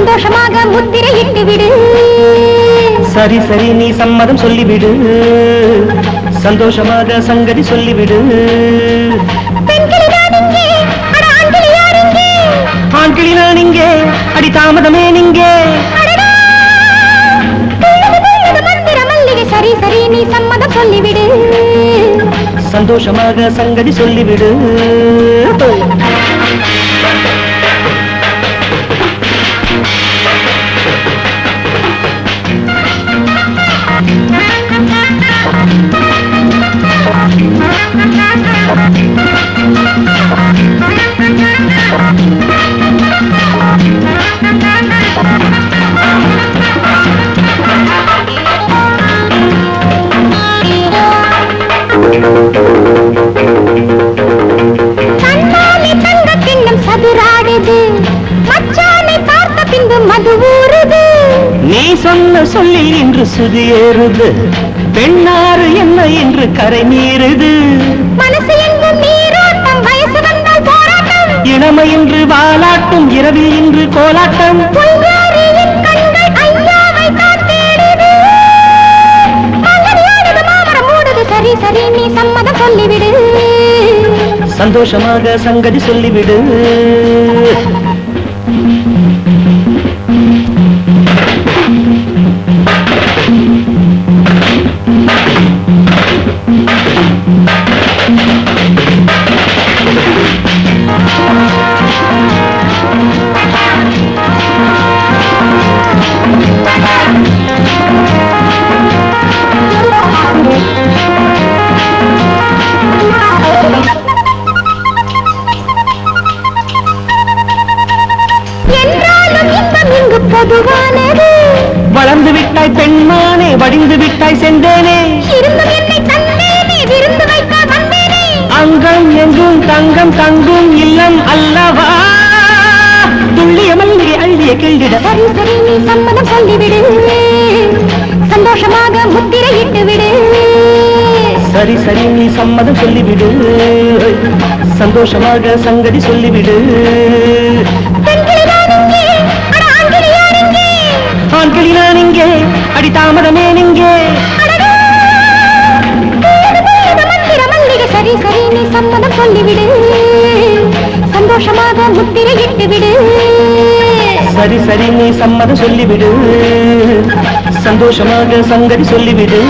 சந்தோஷமாக முத்திரையிட்டு விடு. சரி சரி நீ சம்மதம் சொல்லிவிடு, சந்தோஷமாக சங்கதி சொல்லிவிடு. ஆண்களி நான் இங்கே, அடி தாமதமே நீங்கே. சரி சரி நீ சம்மதம் சொல்லிவிடு, சந்தோஷமாக சங்கதி சொல்லிவிடு. நீ சொன்ன சொல்லி இன்று சுதியேறுது, பெண்ணாறு என்ன என்று கரை மீறுது. மனசு எங்கும் நீரோட்டம், வயசு வந்தால் போராட்டம். இளமை என்று வாலாட்டும், இரவில் இன்று கோலாட்டம். கண்கள் ஐயாவை காத்தேடுது, மாமரம் மூடுது. சரி சரி நீ சம்மதம் சொல்லிவிடு, சந்தோஷமாக சங்கதி சொல்லிவிடு. வளர்ந்து விட்டாய் பெண்மானே, வடிந்து விட்டாய் செந்தேனே. அங்கம் எங்கும் தங்கம் தங்கும் இல்லம் அல்லவா, துள்ளிய மல்லிகை அள்ளிய கிள்ளிட. சரி சரி நீ சம்மதம் சொல்லிவிடு, சந்தோஷமாக முத்திரையிட்டு விடு. சரி சரி நீ சம்மதம் சொல்லிவிடு, சந்தோஷமாக சங்கதி சொல்லிவிடு. ஆண்களி நான் இங்கே, அடி தாமதமே நீங்கே. சரி சரி நீ சம்மதம் சொல்லிவிடு, சந்தோஷமாக முத்திரையிட்டு விடு. சரி சரி நீ சம்மதம் சொல்லிவிடு, சந்தோஷமாக சங்கதி சொல்லிவிடு.